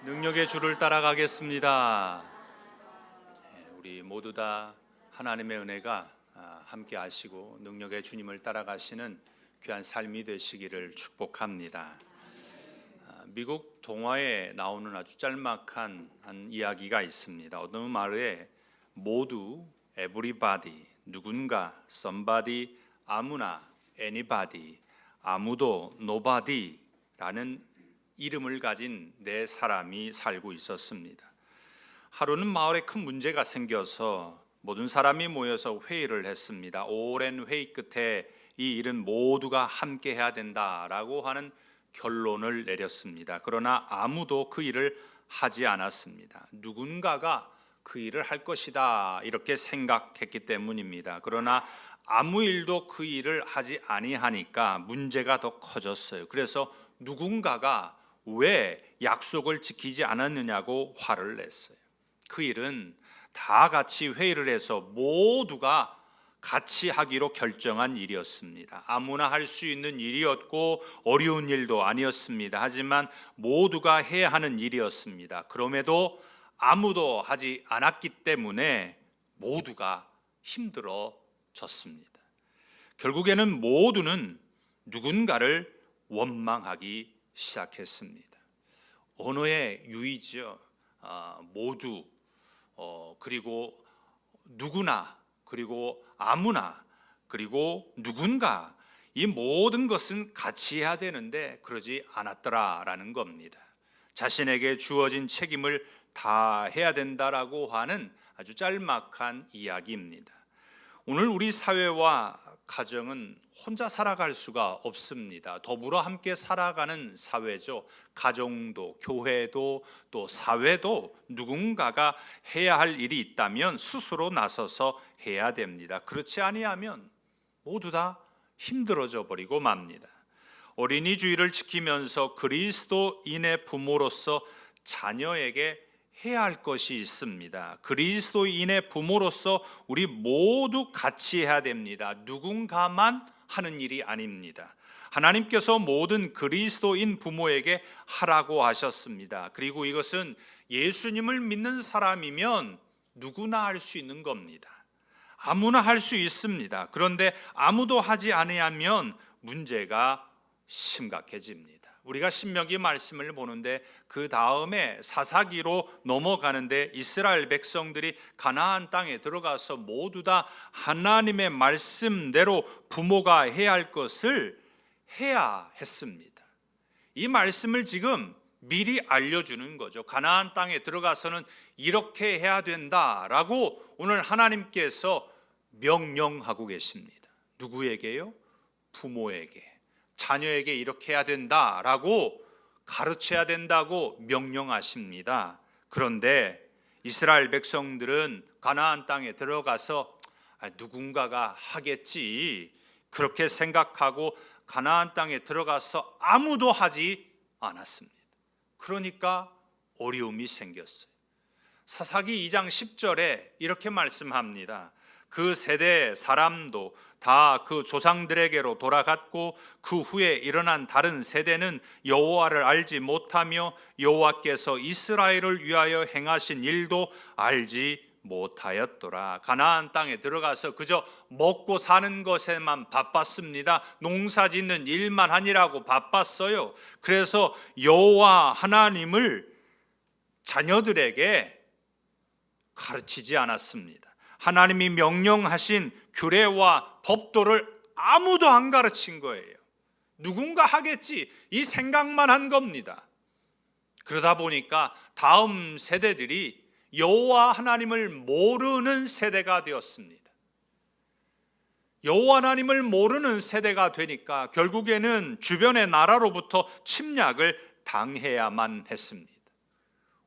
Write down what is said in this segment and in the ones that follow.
능력의 주를 따라가겠습니다. 우리 모두 다 하나님의 은혜가 함께 하시고 능력의 주님을 따라가시는 귀한 삶이 되시기를 축복합니다. 미국 동화에 나오는 아주 짤막한 한 이야기가 있습니다. 어느 마을에 모두 everybody, 누군가, somebody, 아무나, anybody, 아무도, nobody라는 이름을 가진 네 사람이 살고 있었습니다. 하루는 마을에 큰 문제가 생겨서 모든 사람이 모여서 회의를 했습니다. 오랜 회의 끝에 이 일은 모두가 함께 해야 된다라고 하는 결론을 내렸습니다. 그러나 아무도 그 일을 하지 않았습니다. 누군가가 그 일을 할 것이다 이렇게 생각했기 때문입니다. 그러나 아무 일도 그 일을 하지 아니하니까 문제가 더 커졌어요. 그래서 누군가가 왜 약속을 지키지 않았느냐고 화를 냈어요. 그 일은 다 같이 회의를 해서 모두가 같이 하기로 결정한 일이었습니다. 아무나 할 수 있는 일이었고 어려운 일도 아니었습니다. 하지만 모두가 해야 하는 일이었습니다. 그럼에도 아무도 하지 않았기 때문에 모두가 힘들어졌습니다. 결국에는 모두는 누군가를 원망하기 시작했습니다. 언어의 유의죠. 모두, 그리고 누구나, 그리고 아무나, 그리고 누군가, 이 모든 것은 같이 해야 되는데 그러지 않았더라라는 겁니다. 자신에게 주어진 책임을 다 해야 된다라고 하는 아주 짤막한 이야기입니다. 오늘 우리 사회와 가정은 혼자 살아갈 수가 없습니다. 더불어 함께 살아가는 사회죠. 가정도, 교회도, 또 사회도 누군가가 해야 할 일이 있다면 스스로 나서서 해야 됩니다. 그렇지 아니하면 모두 다 힘들어져 버리고 맙니다. 어린이 주의를 지키면서 그리스도인의 부모로서 자녀에게 해야 할 것이 있습니다. 그리스도인의 부모로서 우리 모두 같이 해야 됩니다. 누군가만 하는 일이 아닙니다. 하나님께서 모든 그리스도인 부모에게 하라고 하셨습니다. 그리고 이것은 예수님을 믿는 사람이면 누구나 할 수 있는 겁니다. 아무나 할 수 있습니다. 그런데 아무도 하지 않으면 문제가 심각해집니다. 우리가 신명기 말씀을 보는데 그 다음에 사사기로 넘어가는데 이스라엘 백성들이 가나안 땅에 들어가서 모두 다 하나님의 말씀대로 부모가 해야 할 것을 해야 했습니다. 이 말씀을 지금 미리 알려주는 거죠. 가나안 땅에 들어가서는 이렇게 해야 된다라고 오늘 하나님께서 명령하고 계십니다. 누구에게요? 부모에게. 자녀에게 이렇게 해야 된다라고 가르쳐야 된다고 명령하십니다. 그런데 이스라엘 백성들은 가나안 땅에 들어가서 누군가가 하겠지 그렇게 생각하고 가나안 땅에 들어가서 아무도 하지 않았습니다. 그러니까 어려움이 생겼어요. 사사기 2장 10절에 이렇게 말씀합니다. 그 세대 사람도 다 그 조상들에게로 돌아갔고 그 후에 일어난 다른 세대는 여호와를 알지 못하며 여호와께서 이스라엘을 위하여 행하신 일도 알지 못하였더라. 가나안 땅에 들어가서 그저 먹고 사는 것에만 바빴습니다. 농사 짓는 일만 하느라고 바빴어요. 그래서 여호와 하나님을 자녀들에게 가르치지 않았습니다. 하나님이 명령하신 규례와 법도를 아무도 안 가르친 거예요. 누군가 하겠지 이 생각만 한 겁니다. 그러다 보니까 다음 세대들이 여호와 하나님을 모르는 세대가 되었습니다. 여호와 하나님을 모르는 세대가 되니까 결국에는 주변의 나라로부터 침략을 당해야만 했습니다.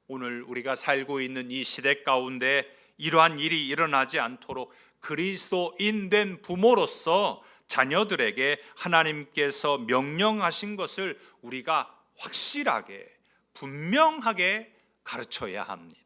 오늘 우리가 살고 있는 이 시대 가운데 이러한 일이 일어나지 않도록 그리스도인 된 부모로서 자녀들에게 하나님께서 명령하신 것을 우리가 확실하게 분명하게 가르쳐야 합니다.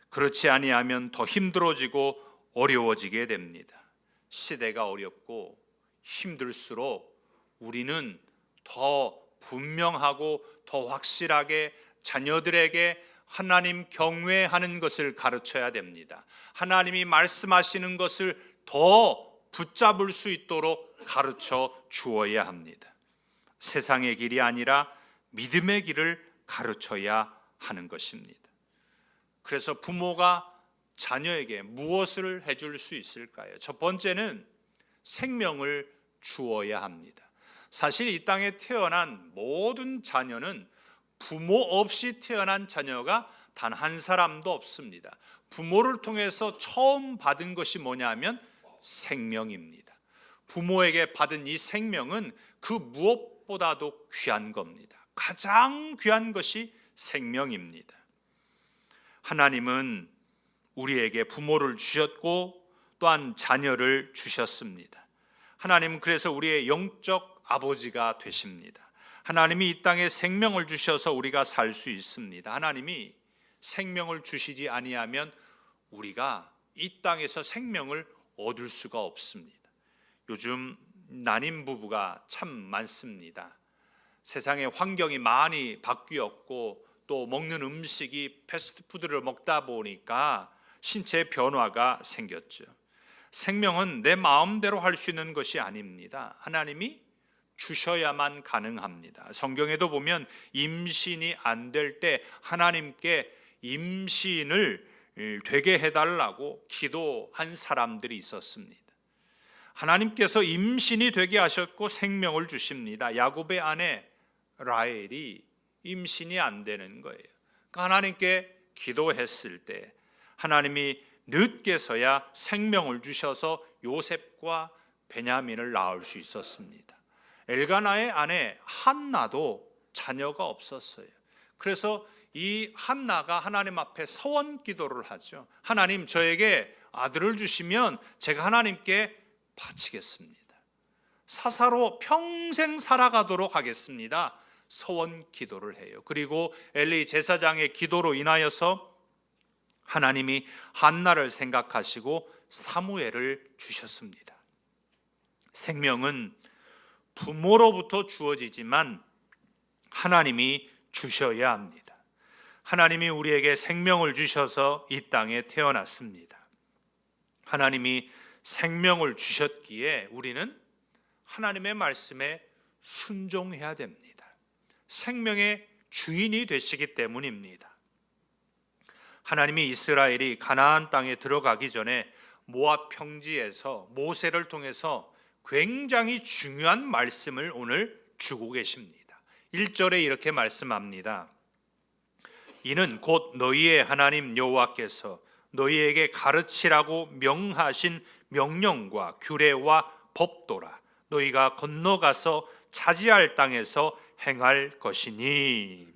그렇지 아니하면 더 힘들어지고 어려워지게 됩니다. 시대가 어렵고 힘들수록 우리는 더 분명하고 더 확실하게 자녀들에게 하나님 경외하는 것을 가르쳐야 됩니다. 하나님이 말씀하시는 것을 더 붙잡을 수 있도록 가르쳐 주어야 합니다. 세상의 길이 아니라 믿음의 길을 가르쳐야 하는 것입니다. 그래서 부모가 자녀에게 무엇을 해줄 수 있을까요? 첫 번째는 생명을 주어야 합니다. 사실 이 땅에 태어난 모든 자녀는 부모 없이 태어난 자녀가 단 한 사람도 없습니다. 부모를 통해서 처음 받은 것이 뭐냐면 생명입니다. 부모에게 받은 이 생명은 그 무엇보다도 귀한 겁니다. 가장 귀한 것이 생명입니다. 하나님은 우리에게 부모를 주셨고 또한 자녀를 주셨습니다. 하나님은 그래서 우리의 영적 아버지가 되십니다. 하나님이 이 땅에 생명을 주셔서 우리가 살 수 있습니다. 하나님이 생명을 주시지 아니하면 우리가 이 땅에서 생명을 얻을 수가 없습니다. 요즘 난임 부부가 참 많습니다. 세상의 환경이 많이 바뀌었고 또 먹는 음식이 패스트푸드를 먹다 보니까 신체의 변화가 생겼죠. 생명은 내 마음대로 할 수 있는 것이 아닙니다. 하나님이 주셔야만 가능합니다. 성경에도 보면 임신이 안 될 때 하나님께 임신을 되게 해달라고 기도한 사람들이 있었습니다. 하나님께서 임신이 되게 하셨고 생명을 주십니다. 야곱의 아내 라헬이 임신이 안 되는 거예요. 그러니까 하나님께 기도했을 때 하나님이 늦게서야 생명을 주셔서 요셉과 베냐민을 낳을 수 있었습니다. 엘가나의 아내 한나도 자녀가 없었어요. 그래서 이 한나가 하나님 앞에 서원 기도를 하죠. 하나님, 저에게 아들을 주시면 제가 하나님께 바치겠습니다. 사사로 평생 살아가도록 하겠습니다. 서원 기도를 해요. 그리고 엘리 제사장의 기도로 인하여서 하나님이 한나를 생각하시고 사무엘을 주셨습니다. 생명은 부모로부터 주어지지만 하나님이 주셔야 합니다. 하나님이 우리에게 생명을 주셔서 이 땅에 태어났습니다. 하나님이 생명을 주셨기에 우리는 하나님의 말씀에 순종해야 됩니다. 생명의 주인이 되시기 때문입니다. 하나님이 이스라엘이 가나안 땅에 들어가기 전에 모압 평지에서 모세를 통해서 굉장히 중요한 말씀을 오늘 주고 계십니다. 1절에 이렇게 말씀합니다. 이는 곧 너희의 하나님 여호와께서 너희에게 가르치라고 명하신 명령과 규례와 법도라. 너희가 건너가서 차지할 땅에서 행할 것이니.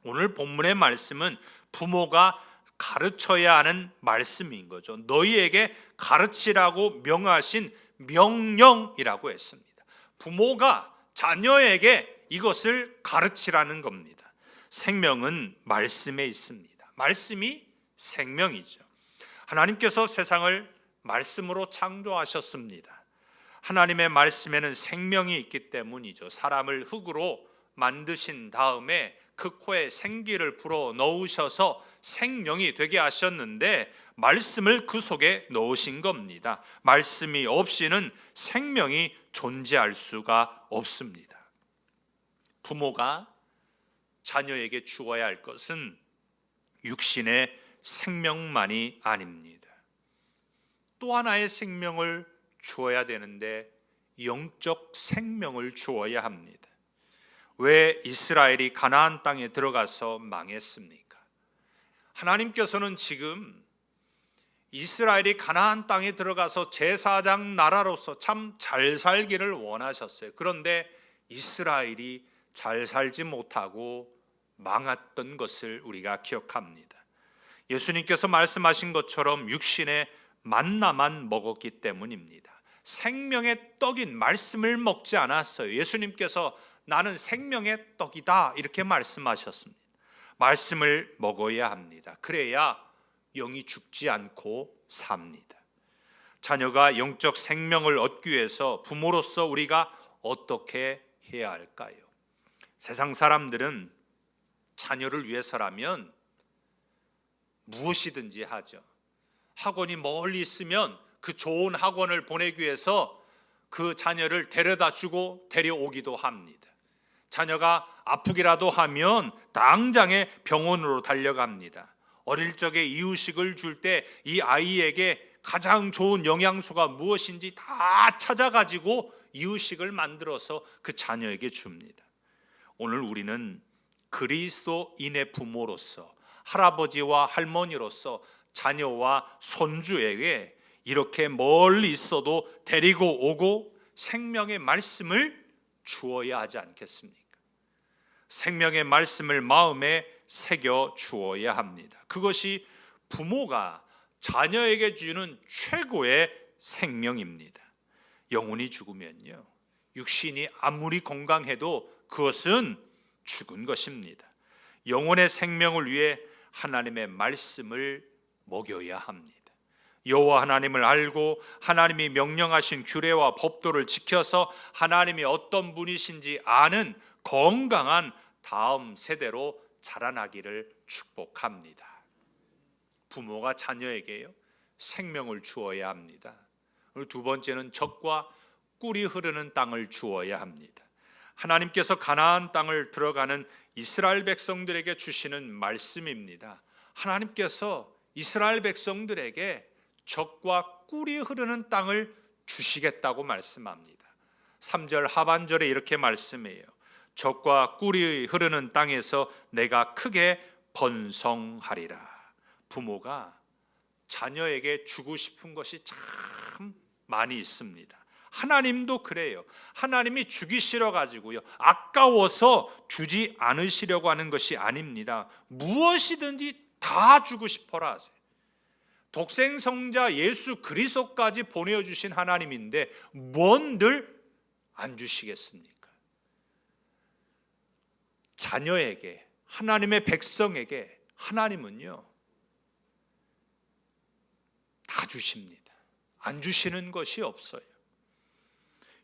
오늘 본문의 말씀은 부모가 가르쳐야 하는 말씀인 거죠. 너희에게 가르치라고 명하신 명령이라고 했습니다. 부모가 자녀에게 이것을 가르치라는 겁니다. 생명은 말씀에 있습니다. 말씀이 생명이죠. 하나님께서 세상을 말씀으로 창조하셨습니다. 하나님의 말씀에는 생명이 있기 때문이죠. 사람을 흙으로 만드신 다음에 그 코에 생기를 불어 넣으셔서 생명이 되게 하셨는데 말씀을 그 속에 넣으신 겁니다. 말씀이 없이는 생명이 존재할 수가 없습니다. 부모가 자녀에게 주어야 할 것은 육신의 생명만이 아닙니다. 또 하나의 생명을 주어야 되는데 영적 생명을 주어야 합니다. 왜 이스라엘이 가나안 땅에 들어가서 망했습니까? 하나님께서는 지금 이스라엘이 가나안 땅에 들어가서 제사장 나라로서 참 잘 살기를 원하셨어요. 그런데 이스라엘이 잘 살지 못하고 망했던 것을 우리가 기억합니다. 예수님께서 말씀하신 것처럼 육신의 만나만 먹었기 때문입니다. 생명의 떡인 말씀을 먹지 않았어요. 예수님께서 나는 생명의 떡이다 이렇게 말씀하셨습니다. 말씀을 먹어야 합니다. 그래야 영이 죽지 않고 삽니다. 자녀가 영적 생명을 얻기 위해서 부모로서 우리가 어떻게 해야 할까요? 세상 사람들은 자녀를 위해서라면 무엇이든지 하죠. 학원이 멀리 있으면 그 좋은 학원을 보내기 위해서 그 자녀를 데려다 주고 데려오기도 합니다. 자녀가 아프기라도 하면 당장에 병원으로 달려갑니다. 어릴 적에 이유식을 줄 때 이 아이에게 가장 좋은 영양소가 무엇인지 다 찾아가지고 이유식을 만들어서 그 자녀에게 줍니다. 오늘 우리는 그리스도인의 부모로서, 할아버지와 할머니로서 자녀와 손주에게 이렇게 멀리 있어도 데리고 오고 생명의 말씀을 주어야 하지 않겠습니까? 생명의 말씀을 마음에 새겨 주어야 합니다. 그것이 부모가 자녀에게 주는 최고의 생명입니다. 영혼이 죽으면요, 육신이 아무리 건강해도 그것은 죽은 것입니다. 영혼의 생명을 위해 하나님의 말씀을 먹여야 합니다. 여호와 하나님을 알고 하나님이 명령하신 규례와 법도를 지켜서 하나님이 어떤 분이신지 아는 건강한 다음 세대로 자라나기를 축복합니다. 부모가 자녀에게요, 생명을 주어야 합니다. 그리고 두 번째는 젖과 꿀이 흐르는 땅을 주어야 합니다. 하나님께서 가나안 땅을 들어가는 이스라엘 백성들에게 주시는 말씀입니다. 하나님께서 이스라엘 백성들에게 젖과 꿀이 흐르는 땅을 주시겠다고 말씀합니다. 3절 하반절에 이렇게 말씀해요. 젖과 꿀이 흐르는 땅에서 내가 크게 번성하리라. 부모가 자녀에게 주고 싶은 것이 참 많이 있습니다. 하나님도 그래요. 하나님이 주기 싫어 가지고요, 아까워서 주지 않으시려고 하는 것이 아닙니다. 무엇이든지 다 주고 싶어라 하세요. 독생성자 예수 그리스도까지 보내주신 하나님인데 뭔들 안 주시겠습니까? 자녀에게, 하나님의 백성에게 하나님은요 다 주십니다. 안 주시는 것이 없어요.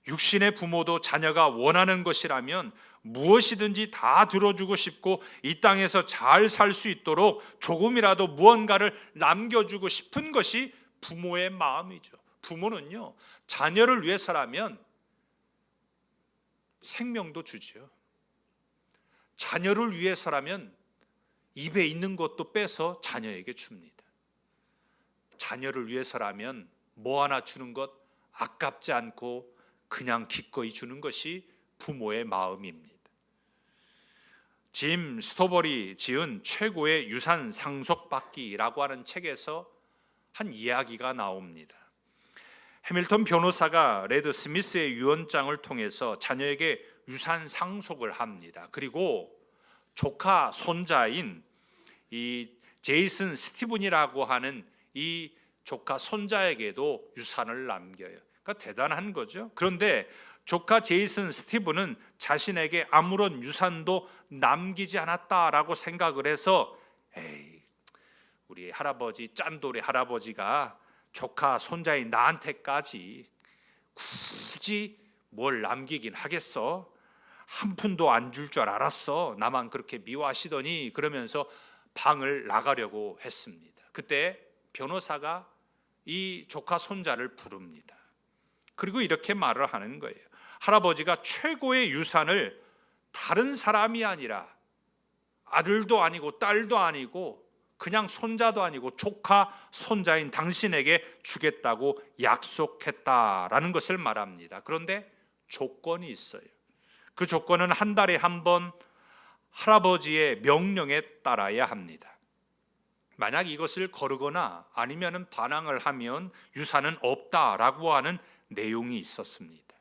육신의 부모도 자녀가 원하는 것이라면 무엇이든지 다 들어주고 싶고 이 땅에서 잘 살 수 있도록 조금이라도 무언가를 남겨주고 싶은 것이 부모의 마음이죠. 부모는요, 자녀를 위해서라면 생명도 주죠. 자녀를 위해서라면 입에 있는 것도 빼서 자녀에게 줍니다. 자녀를 위해서라면 뭐 하나 주는 것 아깝지 않고 그냥 기꺼이 주는 것이 부모의 마음입니다. 짐 스토버리 지은 최고의 유산 상속받기라고 하는 책에서 한 이야기가 나옵니다. 해밀턴 변호사가 레드 스미스의 유언장을 통해서 자녀에게 유산 상속을 합니다. 그리고 조카 손자인 이 제이슨 스티븐이라고 하는 이 조카 손자에게도 유산을 남겨요. 그러니까 대단한 거죠. 그런데 조카 제이슨 스티븐은 자신에게 아무런 유산도 남기지 않았다라고 생각을 해서 에이, 우리 할아버지 짠돌이 할아버지가 조카 손자인 나한테까지 굳이 뭘 남기긴 하겠어? 한 푼도 안 줄 줄 알았어. 나만 그렇게 미워하시더니 그러면서 방을 나가려고 했습니다. 그때 변호사가 이 조카 손자를 부릅니다. 그리고 이렇게 말을 하는 거예요. 할아버지가 최고의 유산을 다른 사람이 아니라 아들도 아니고 딸도 아니고 그냥 손자도 아니고 조카 손자인 당신에게 주겠다고 약속했다라는 것을 말합니다. 그런데 조건이 있어요. 그 조건은 한 달에 한 번 할아버지의 명령에 따라야 합니다. 만약 이것을 거르거나 아니면 반항을 하면 유산은 없다라고 하는 내용이 있었습니다.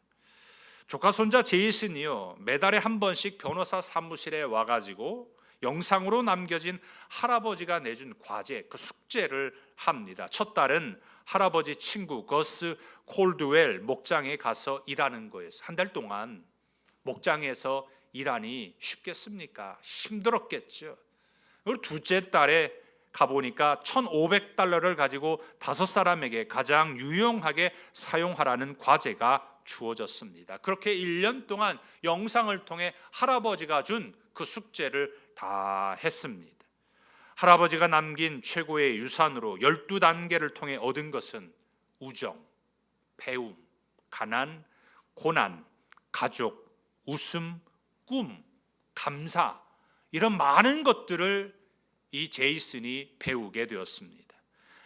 조카 손자 제이슨이요, 매달에 한 번씩 변호사 사무실에 와가지고 영상으로 남겨진 할아버지가 내준 과제, 그 숙제를 합니다. 첫 달은 할아버지 친구 거스 콜드웰 목장에 가서 일하는 거였어요. 한 달 동안 목장에서 일하니 쉽겠습니까? 힘들었겠죠. 그리고 둘째 달에 가보니까 $1,500를 가지고 5사람에게 가장 유용하게 사용하라는 과제가 주어졌습니다. 그렇게 1년 동안 영상을 통해 할아버지가 준 그 숙제를 다 했습니다. 할아버지가 남긴 최고의 유산으로 12단계를 통해 얻은 것은 우정, 배움, 가난, 고난, 가족, 웃음, 꿈, 감사, 이런 많은 것들을 이 제이슨이 배우게 되었습니다.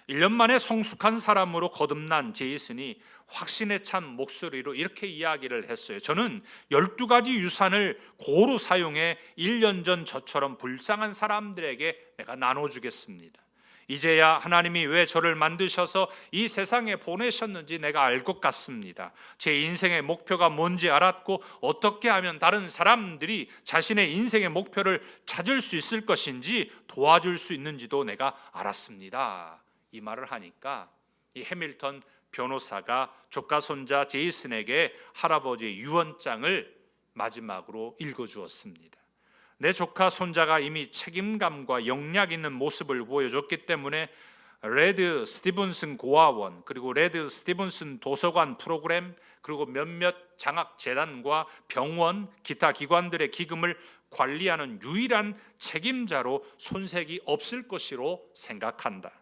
1년 만에 성숙한 사람으로 거듭난 제이슨이 확신에 찬 목소리로 이렇게 이야기를 했어요. 저는 12가지 유산을 고루 사용해 1년 전 저처럼 불쌍한 사람들에게 내가 나눠주겠습니다. 이제야 하나님이 왜 저를 만드셔서 이 세상에 보내셨는지 내가 알 것 같습니다. 제 인생의 목표가 뭔지 알았고 어떻게 하면 다른 사람들이 자신의 인생의 목표를 찾을 수 있을 것인지 도와줄 수 있는지도 내가 알았습니다. 이 말을 하니까 이 해밀턴 변호사가 조카 손자 제이슨에게 할아버지의 유언장을 마지막으로 읽어주었습니다. 내 조카 손자가 이미 책임감과 영락 있는 모습을 보여줬기 때문에 레드 스티븐슨 고아원, 그리고 레드 스티븐슨 도서관 프로그램, 그리고 몇몇 장학재단과 병원, 기타 기관들의 기금을 관리하는 유일한 책임자로 손색이 없을 것으로 생각한다.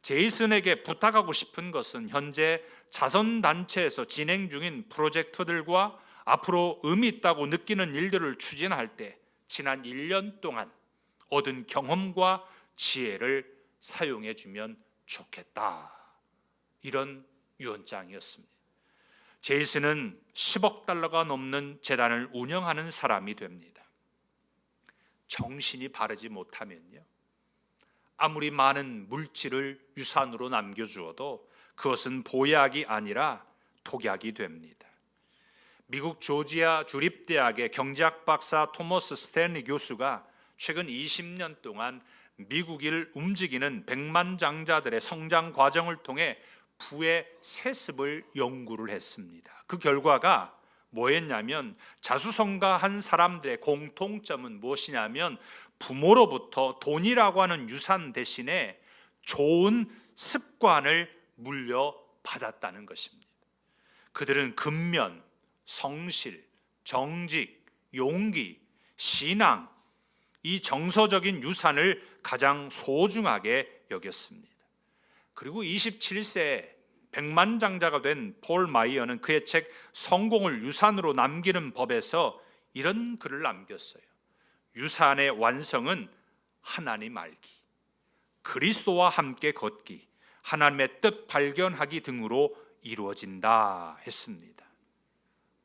제이슨에게 부탁하고 싶은 것은 현재 자선단체에서 진행 중인 프로젝트들과 앞으로 의미 있다고 느끼는 일들을 추진할 때 지난 1년 동안 얻은 경험과 지혜를 사용해 주면 좋겠다. 이런 유언장이었습니다. 제이슨은 10억 달러가 넘는 재단을 운영하는 사람이 됩니다. 정신이 바르지 못하면요, 아무리 많은 물질을 유산으로 남겨주어도 그것은 보약이 아니라 독약이 됩니다. 미국 조지아 주립대학의 경제학 박사 토머스 스탠리 교수가 최근 20년 동안 미국을 움직이는 백만장자들의 성장 과정을 통해 부의 세습을 연구를 했습니다. 그 결과가 뭐였냐면, 자수성가한 사람들의 공통점은 무엇이냐면 부모로부터 돈이라고 하는 유산 대신에 좋은 습관을 물려받았다는 것입니다. 그들은 근면, 성실, 정직, 용기, 신앙, 이 정서적인 유산을 가장 소중하게 여겼습니다. 그리고 27세 백만장자가 된 폴 마이어는 그의 책 성공을 유산으로 남기는 법에서 이런 글을 남겼어요. 유산의 완성은 하나님 알기, 그리스도와 함께 걷기, 하나님의 뜻 발견하기 등으로 이루어진다 했습니다.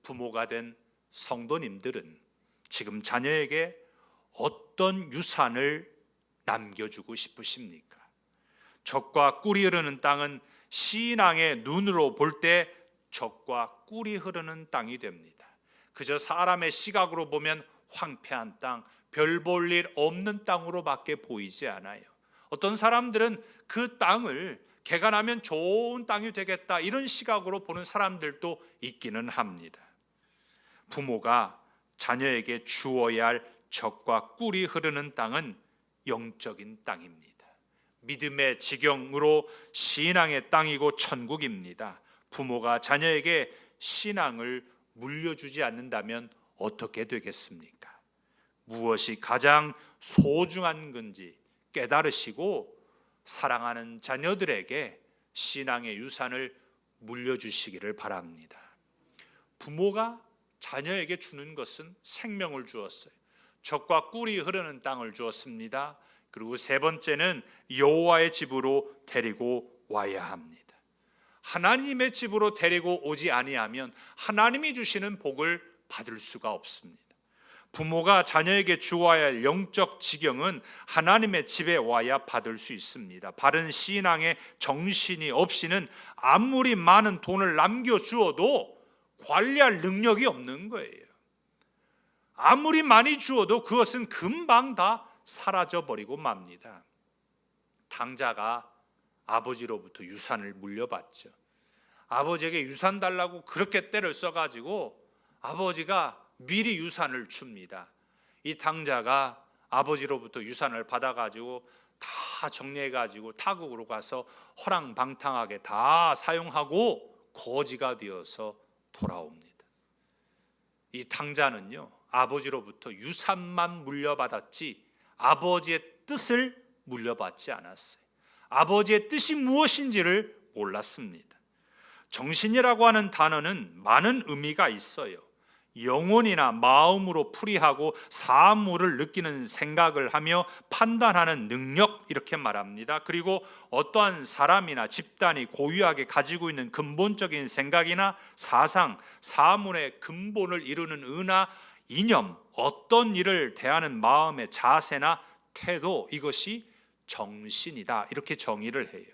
부모가 된 성도님들은 지금 자녀에게 어떤 유산을 남겨주고 싶으십니까? 젖과 꿀이 흐르는 땅은 신앙의 눈으로 볼 때 젖과 꿀이 흐르는 땅이 됩니다. 그저 사람의 시각으로 보면 황폐한 땅, 별 볼 일 없는 땅으로밖에 보이지 않아요. 어떤 사람들은 그 땅을 개간하면 좋은 땅이 되겠다, 이런 시각으로 보는 사람들도 있기는 합니다. 부모가 자녀에게 주어야 할 젖과 꿀이 흐르는 땅은 영적인 땅입니다. 믿음의 지경으로 신앙의 땅이고 천국입니다. 부모가 자녀에게 신앙을 물려주지 않는다면 어떻게 되겠습니까? 무엇이 가장 소중한 건지 깨달으시고 사랑하는 자녀들에게 신앙의 유산을 물려주시기를 바랍니다. 부모가 자녀에게 주는 것은 생명을 주었어요. 젖과 꿀이 흐르는 땅을 주었습니다. 그리고 세 번째는 여호와의 집으로 데리고 와야 합니다. 하나님의 집으로 데리고 오지 아니하면 하나님이 주시는 복을 받을 수가 없습니다. 부모가 자녀에게 주어야 할 영적 지경은 하나님의 집에 와야 받을 수 있습니다. 바른 신앙의 정신이 없이는 아무리 많은 돈을 남겨주어도 관리할 능력이 없는 거예요. 아무리 많이 주어도 그것은 금방 다 사라져버리고 맙니다. 당자가 아버지로부터 유산을 물려받죠. 아버지에게 유산 달라고 그렇게 때를 써가지고 아버지가 미리 유산을 줍니다. 이 당자가 아버지로부터 유산을 받아가지고 다 정리해가지고 타국으로 가서 허랑방탕하게 다 사용하고 거지가 되어서 돌아옵니다. 이 당자는요, 아버지로부터 유산만 물려받았지 아버지의 뜻을 물려받지 않았어요. 아버지의 뜻이 무엇인지를 몰랐습니다. 정신이라고 하는 단어는 많은 의미가 있어요. 영혼이나 마음으로 풀이하고 사물을 느끼는 생각을 하며 판단하는 능력, 이렇게 말합니다. 그리고 어떠한 사람이나 집단이 고유하게 가지고 있는 근본적인 생각이나 사상, 사물의 근본을 이루는 은하, 이념, 어떤 일을 대하는 마음의 자세나 태도, 이것이 정신이다, 이렇게 정의를 해요.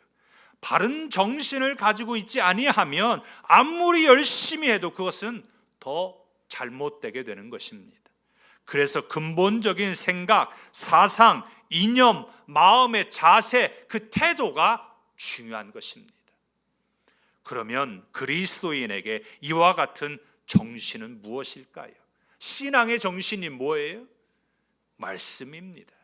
바른 정신을 가지고 있지 아니하면 아무리 열심히 해도 그것은 더 잘못되게 되는 것입니다. 그래서 근본적인 생각, 사상, 이념, 마음의 자세, 그 태도가 중요한 것입니다. 그러면 그리스도인에게 이와 같은 정신은 무엇일까요? 신앙의 정신이 뭐예요? 말씀입니다.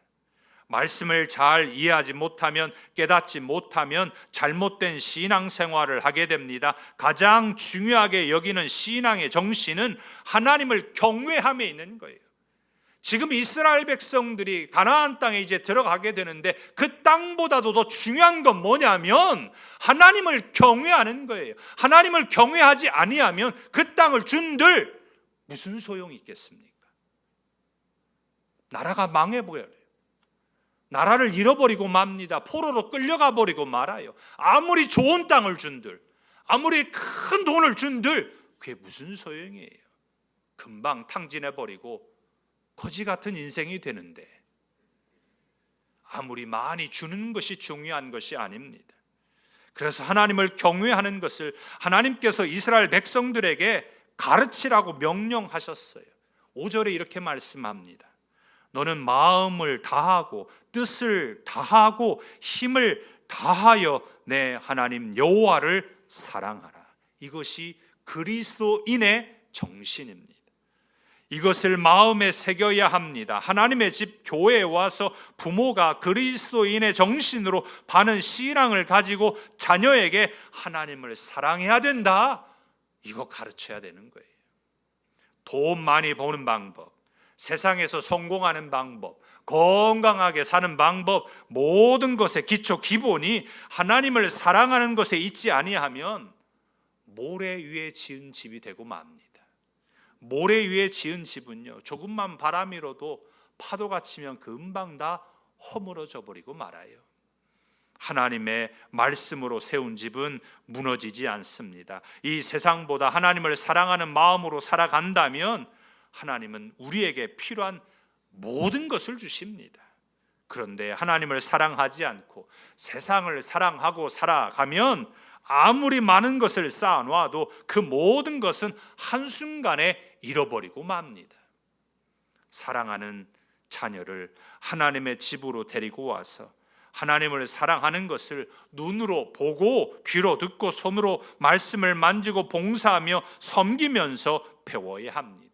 말씀을 잘 이해하지 못하면, 깨닫지 못하면 잘못된 신앙생활을 하게 됩니다. 가장 중요하게 여기는 신앙의 정신은 하나님을 경외함에 있는 거예요. 지금 이스라엘 백성들이 가나안 땅에 이제 들어가게 되는데 그 땅보다도 더 중요한 건 뭐냐면 하나님을 경외하는 거예요. 하나님을 경외하지 아니하면 그 땅을 준들 무슨 소용이 있겠습니까? 나라가 망해버려요. 나라를 잃어버리고 맙니다. 포로로 끌려가 버리고 말아요. 아무리 좋은 땅을 준들, 아무리 큰 돈을 준들, 그게 무슨 소용이에요? 금방 탕진해버리고 거지 같은 인생이 되는데, 아무리 많이 주는 것이 중요한 것이 아닙니다. 그래서 하나님을 경외하는 것을 하나님께서 이스라엘 백성들에게 가르치라고 명령하셨어요. 5절에 이렇게 말씀합니다. 너는 마음을 다하고 뜻을 다하고 힘을 다하여 내 하나님 여호와를 사랑하라. 이것이 그리스도인의 정신입니다. 이것을 마음에 새겨야 합니다. 하나님의 집 교회에 와서 부모가 그리스도인의 정신으로 바른 신앙을 가지고 자녀에게 하나님을 사랑해야 된다, 이거 가르쳐야 되는 거예요. 돈 많이 버는 방법, 세상에서 성공하는 방법, 건강하게 사는 방법, 모든 것의 기초 기본이 하나님을 사랑하는 것에 있지 아니하면 모래 위에 지은 집이 되고 맙니다. 모래 위에 지은 집은요, 조금만 바람이 불어도 파도가 치면 금방 다 허물어져 버리고 말아요. 하나님의 말씀으로 세운 집은 무너지지 않습니다. 이 세상보다 하나님을 사랑하는 마음으로 살아간다면 하나님은 우리에게 필요한 모든 것을 주십니다. 그런데 하나님을 사랑하지 않고 세상을 사랑하고 살아가면 아무리 많은 것을 쌓아놔도 그 모든 것은 한순간에 잃어버리고 맙니다. 사랑하는 자녀를 하나님의 집으로 데리고 와서 하나님을 사랑하는 것을 눈으로 보고 귀로 듣고 손으로 말씀을 만지고 봉사하며 섬기면서 배워야 합니다.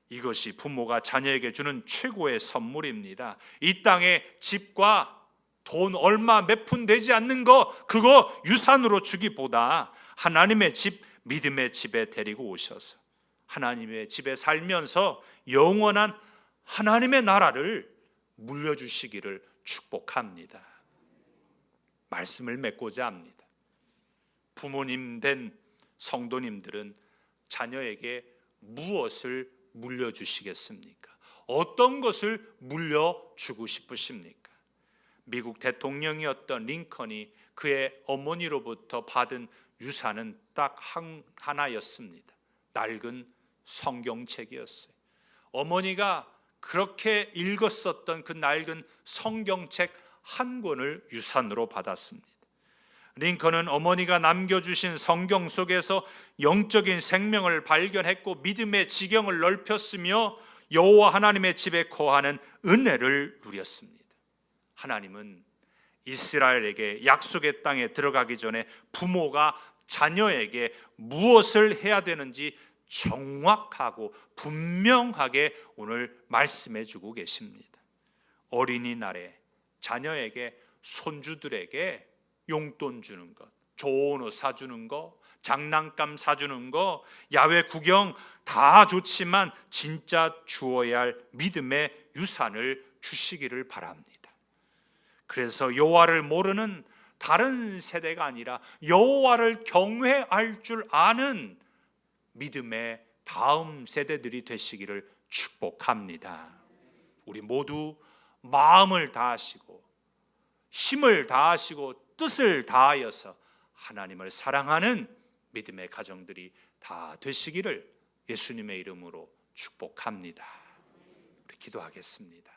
이것이 부모가 자녀에게 주는 최고의 선물입니다. 이 땅에 집과 돈 얼마 몇 푼 되지 않는 거, 그거 유산으로 주기보다 하나님의 집, 믿음의 집에 데리고 오셔서 하나님의 집에 살면서 영원한 하나님의 나라를 물려주시기를 축복합니다. 말씀을 맺고자 합니다. 부모님 된 성도님들은 자녀에게 무엇을 물려주시겠습니까? 어떤 것을 물려주고 싶으십니까? 미국 대통령이었던 링컨이 그의 어머니로부터 받은 유산은 딱 하나였습니다. 낡은 성경책이었어요. 어머니가 그렇게 읽었었던 그 낡은 성경책 한 권을 유산으로 받았습니다. 링컨은 어머니가 남겨주신 성경 속에서 영적인 생명을 발견했고 믿음의 지경을 넓혔으며 여호와 하나님의 집에 거하는 은혜를 누렸습니다. 하나님은 이스라엘에게 약속의 땅에 들어가기 전에 부모가 자녀에게 무엇을 해야 되는지 정확하고 분명하게 오늘 말씀해 주고 계십니다. 어린이날에 자녀에게, 손주들에게 용돈 주는 것, 좋은 옷 사주는 거, 장난감 사주는 거, 야외 구경 다 좋지만 진짜 주어야 할 믿음의 유산을 주시기를 바랍니다. 그래서 여호와를 모르는 다른 세대가 아니라 여호와를 경외할 줄 아는 믿음의 다음 세대들이 되시기를 축복합니다. 우리 모두 마음을 다하시고 힘을 다하시고 뜻을 다하여서 하나님을 사랑하는 믿음의 가정들이 다 되시기를 예수님의 이름으로 축복합니다. 우리 기도하겠습니다.